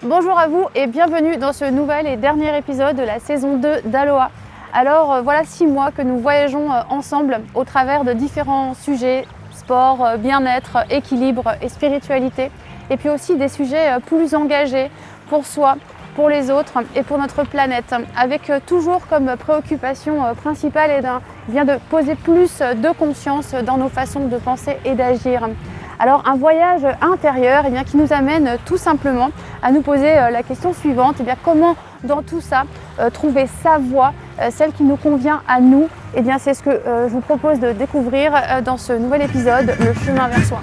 Bonjour à vous et bienvenue dans ce nouvel et dernier épisode de la saison 2 d'Aloha. Alors voilà 6 mois que nous voyageons ensemble au travers de différents sujets, sport, bien-être, équilibre et spiritualité. Et puis aussi des sujets plus engagés pour soi, pour les autres et pour notre planète. Avec toujours comme préoccupation principale de poser plus de conscience dans nos façons de penser et d'agir. Alors un voyage intérieur qui nous amène tout simplement à nous poser la question suivante, comment dans tout ça trouver sa voie, celle qui nous convient à nous. C'est ce que je vous propose de découvrir dans ce nouvel épisode, le chemin vers soi.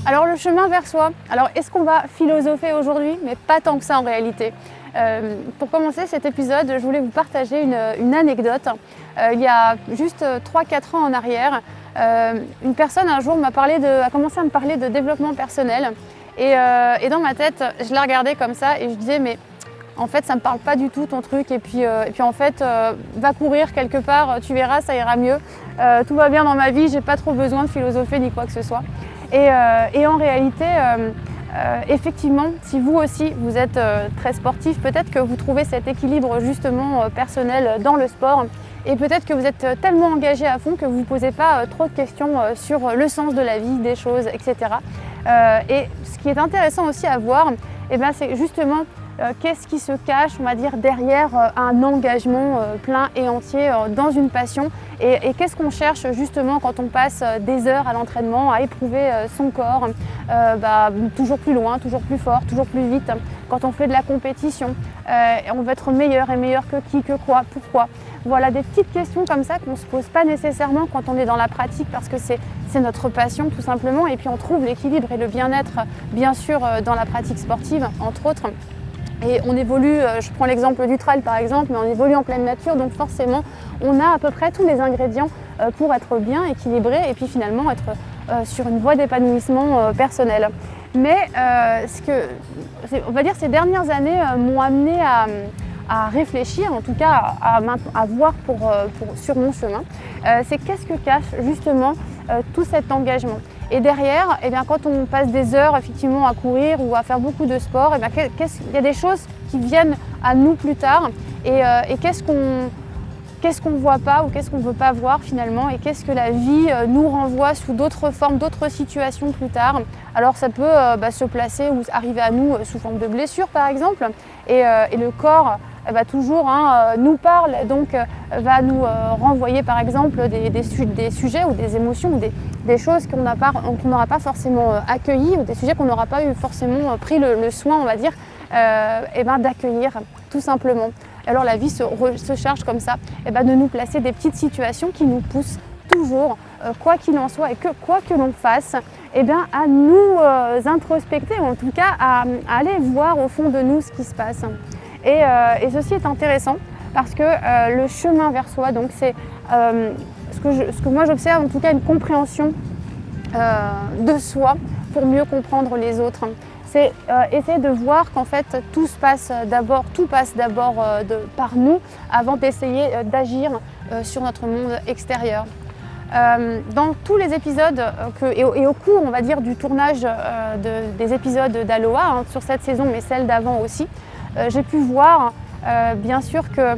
Alors le chemin vers soi, est-ce qu'on va philosopher aujourd'hui? Mais pas tant que ça en réalité. Pour commencer cet épisode, je voulais vous partager une anecdote. Il y a juste 3-4 ans en arrière, une personne un jour a commencé à me parler de développement personnel. Et dans ma tête, je la regardais comme ça et je disais mais en fait ça me parle pas du tout ton truc et puis en fait va courir quelque part, tu verras ça ira mieux. Tout va bien dans ma vie, j'ai pas trop besoin de philosopher ni quoi que ce soit. Et en réalité, effectivement, si vous aussi vous êtes très sportif, peut-être que vous trouvez cet équilibre justement personnel dans le sport et peut-être que vous êtes tellement engagé à fond que vous ne vous posez pas trop de questions sur le sens de la vie, des choses, etc. Et ce qui est intéressant aussi à voir, c'est justement qu'est-ce qui se cache, on va dire, derrière un engagement plein et entier dans une passion et qu'est-ce qu'on cherche justement quand on passe des heures à l'entraînement, à éprouver son corps toujours plus loin, toujours plus fort, toujours plus vite. Quand on fait de la compétition, on veut être meilleur et meilleur que qui, que quoi, pourquoi. Voilà des petites questions comme ça qu'on ne se pose pas nécessairement quand on est dans la pratique parce que c'est notre passion tout simplement et puis on trouve l'équilibre et le bien-être bien sûr dans la pratique sportive entre autres. Et on évolue, je prends l'exemple du trail par exemple, mais on évolue en pleine nature, donc forcément on a à peu près tous les ingrédients pour être bien équilibré et puis finalement être sur une voie d'épanouissement personnel. Mais on va dire ces dernières années m'ont amené à réfléchir, en tout cas à voir sur mon chemin, c'est qu'est-ce que cache justement tout cet engagement. Et derrière, quand on passe des heures effectivement à courir ou à faire beaucoup de sport, il y a des choses qui viennent à nous plus tard et qu'est-ce qu'on ne voit pas ou qu'est-ce qu'on ne veut pas voir finalement et qu'est-ce que la vie nous renvoie sous d'autres formes, d'autres situations plus tard. Alors ça peut se placer ou arriver à nous sous forme de blessure par exemple et le corps toujours nous parle, donc va nous renvoyer par exemple des sujets ou des émotions ou des choses qu'on n'aura pas forcément accueillies ou des sujets qu'on n'aura pas eu forcément pris le soin, on va dire, d'accueillir tout simplement. Alors la vie se charge comme ça de nous placer des petites situations qui nous poussent toujours, quoi qu'il en soit et que quoi que l'on fasse, à nous introspecter ou en tout cas à aller voir au fond de nous ce qui se passe. Et ceci est intéressant parce que le chemin vers soi, donc c'est ce que moi j'observe, en tout cas une compréhension de soi pour mieux comprendre les autres. C'est essayer de voir qu'en fait tout passe d'abord par nous avant d'essayer d'agir sur notre monde extérieur. Dans tous les épisodes et au cours, on va dire, du tournage des épisodes d'Aloha sur cette saison, mais celle d'avant aussi, j'ai pu voir bien sûr que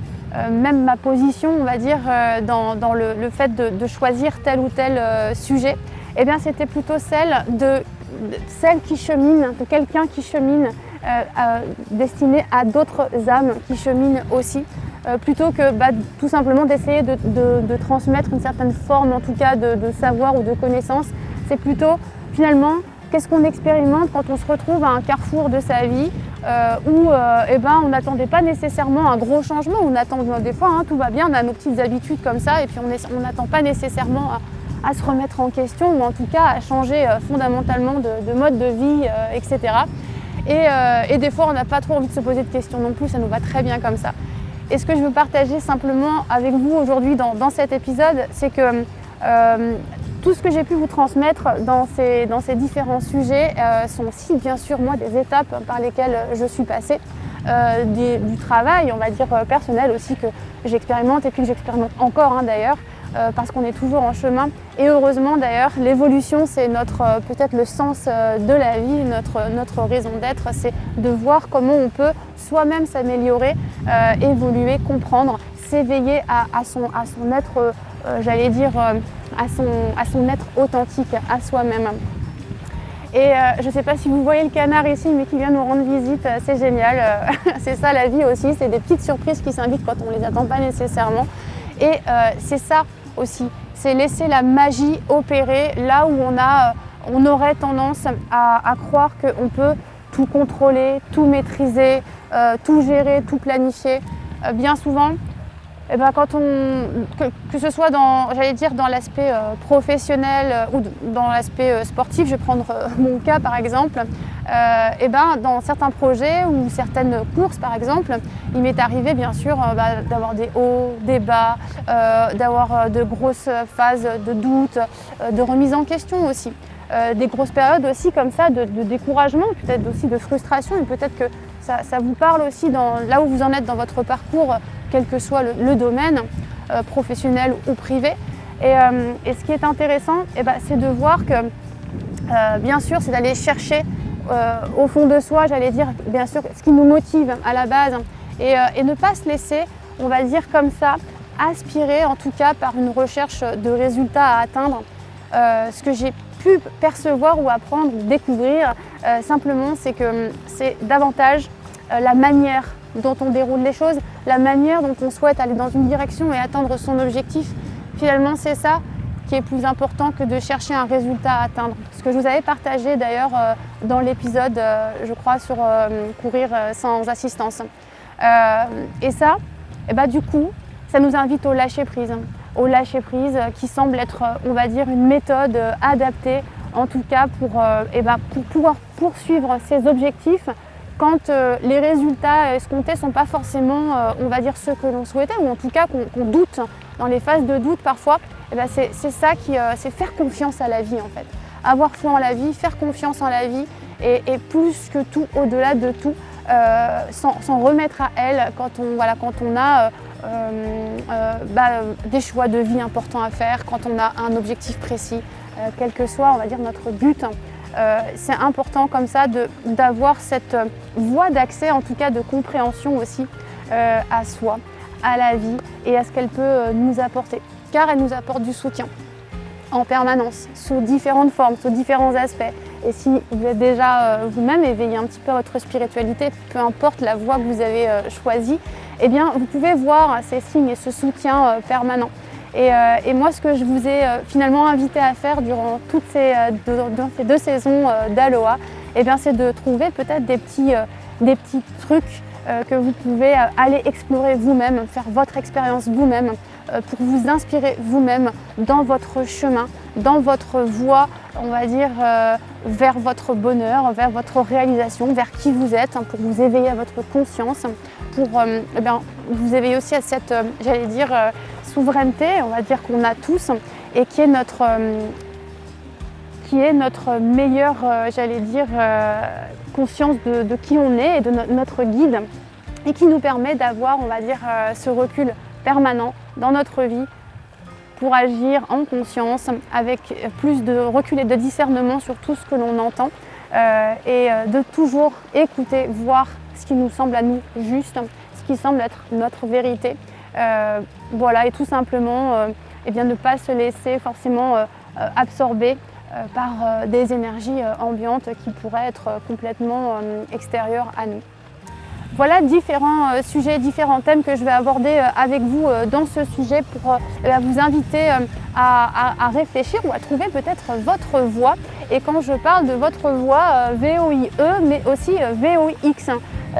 même ma position, on va dire, dans le fait de choisir tel ou tel sujet, c'était plutôt celle qui chemine, de quelqu'un qui chemine, destiné à d'autres âmes qui cheminent aussi, plutôt que tout simplement d'essayer de transmettre une certaine forme, en tout cas de savoir ou de connaissance. C'est plutôt finalement qu'est-ce qu'on expérimente quand on se retrouve à un carrefour de sa vie où on n'attendait pas nécessairement un gros changement, on attend des fois tout va bien, on a nos petites habitudes comme ça et puis on n'attend pas nécessairement à se remettre en question ou en tout cas à changer fondamentalement de mode de vie, etc. Et des fois on n'a pas trop envie de se poser de questions non plus, ça nous va très bien comme ça. Et ce que je veux partager simplement avec vous aujourd'hui dans cet épisode, c'est que tout ce que j'ai pu vous transmettre dans ces différents sujets sont aussi bien sûr moi des étapes par lesquelles je suis passée, du travail on va dire personnel aussi que j'expérimente et puis que j'expérimente encore d'ailleurs, parce qu'on est toujours en chemin et heureusement d'ailleurs l'évolution c'est peut-être le sens de la vie, notre raison d'être, c'est de voir comment on peut soi-même s'améliorer, évoluer, comprendre, s'éveiller à son être, j'allais dire à son être authentique, à soi-même. Et je ne sais pas si vous voyez le canard ici, mais qui vient nous rendre visite, c'est génial. C'est ça la vie aussi, c'est des petites surprises qui s'invitent quand on ne les attend pas nécessairement. Et c'est ça aussi, c'est laisser la magie opérer là où on aurait tendance à croire qu'on peut tout contrôler, tout maîtriser, tout gérer, tout planifier. Bien souvent, que ce soit dans l'aspect professionnel ou dans l'aspect sportif, je vais prendre mon cas par exemple, dans certains projets ou certaines courses par exemple, il m'est arrivé bien sûr d'avoir des hauts, des bas, d'avoir de grosses phases de doute, de remise en question aussi. Des grosses périodes aussi comme ça de découragement, peut-être aussi de frustration, et peut-être que ça vous parle aussi là où vous en êtes dans votre parcours, quel que soit le domaine, professionnel ou privé. Et ce qui est intéressant, c'est de voir que, bien sûr, c'est d'aller chercher au fond de soi, j'allais dire, bien sûr, ce qui nous motive à la base, et ne pas se laisser, on va dire comme ça, aspirer en tout cas par une recherche de résultats à atteindre. Ce que j'ai pu percevoir ou apprendre ou découvrir simplement, c'est que c'est davantage la manière dont on déroule les choses, la manière dont on souhaite aller dans une direction et atteindre son objectif. Finalement, c'est ça qui est plus important que de chercher un résultat à atteindre. Ce que je vous avais partagé d'ailleurs dans l'épisode, je crois, sur courir sans assistance. Et ça, du coup, ça nous invite au lâcher-prise. Au lâcher-prise qui semble être, on va dire, une méthode adaptée, en tout cas pour pouvoir poursuivre ses objectifs quand les résultats escomptés ne sont pas forcément, on va dire, ceux que l'on souhaitait, ou en tout cas qu'on doute. Dans les phases de doute parfois, c'est ça c'est faire confiance à la vie en fait. Avoir foi en la vie, faire confiance en la vie et plus que tout, au-delà de tout, s'en remettre à elle quand on a des choix de vie importants à faire, quand on a un objectif précis, quel que soit, on va dire, notre but. C'est important comme ça d'avoir cette voie d'accès, en tout cas de compréhension aussi à soi, à la vie et à ce qu'elle peut nous apporter. Car elle nous apporte du soutien en permanence, sous différentes formes, sous différents aspects. Et si vous êtes déjà vous-même éveillé un petit peu à votre spiritualité, peu importe la voie que vous avez choisie, eh bien vous pouvez voir ces signes et ce soutien permanent. Et moi, ce que je vous ai finalement invité à faire durant dans ces 2 saisons d'Aloha, eh bien, c'est de trouver peut-être des petits trucs que vous pouvez aller explorer vous-même, faire votre expérience vous-même, pour vous inspirer vous-même dans votre chemin, dans votre voie, on va dire, vers votre bonheur, vers votre réalisation, vers qui vous êtes, pour vous éveiller à votre conscience, pour vous éveiller aussi à cette, j'allais dire, souveraineté, on va dire qu'on a tous, et qui est notre meilleure, j'allais dire, conscience de qui on est et de notre guide, et qui nous permet d'avoir, on va dire, ce recul permanent dans notre vie pour agir en conscience, avec plus de recul et de discernement sur tout ce que l'on entend, et de toujours écouter, voir ce qui nous semble à nous juste, ce qui semble être notre vérité. Et tout simplement ne pas se laisser forcément absorber par des énergies ambiantes qui pourraient être complètement extérieures à nous. Voilà différents sujets, différents thèmes que je vais aborder avec vous dans ce sujet pour vous inviter à réfléchir ou à trouver peut-être votre voie. Et quand je parle de votre voie, V-O-I-E, mais aussi V-O-X,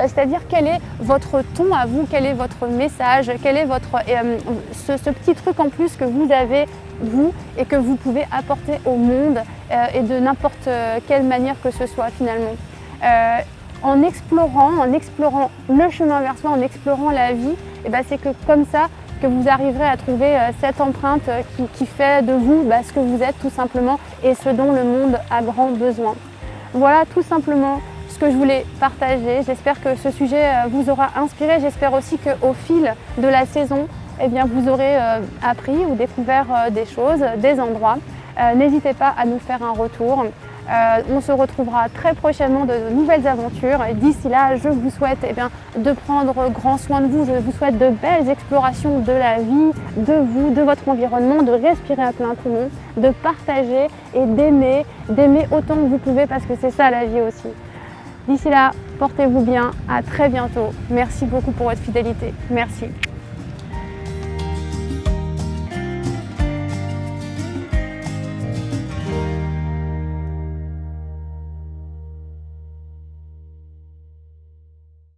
c'est-à-dire quel est votre ton à vous, quel est votre message, quel est ce petit truc en plus que vous avez, vous, et que vous pouvez apporter au monde et de n'importe quelle manière que ce soit finalement. en explorant le chemin vers soi, en explorant la vie, et c'est que comme ça que vous arriverez à trouver cette empreinte qui fait de vous ce que vous êtes tout simplement et ce dont le monde a grand besoin. Voilà tout simplement ce que je voulais partager. J'espère que ce sujet vous aura inspiré. J'espère aussi qu'au fil de la saison, vous aurez appris ou découvert des choses, des endroits. N'hésitez pas à nous faire un retour. On se retrouvera très prochainement de nouvelles aventures. Et d'ici là, je vous souhaite de prendre grand soin de vous. Je vous souhaite de belles explorations de la vie, de vous, de votre environnement, de respirer à plein poumon, de partager et d'aimer autant que vous pouvez parce que c'est ça la vie aussi. D'ici là, portez-vous bien. À très bientôt. Merci beaucoup pour votre fidélité. Merci.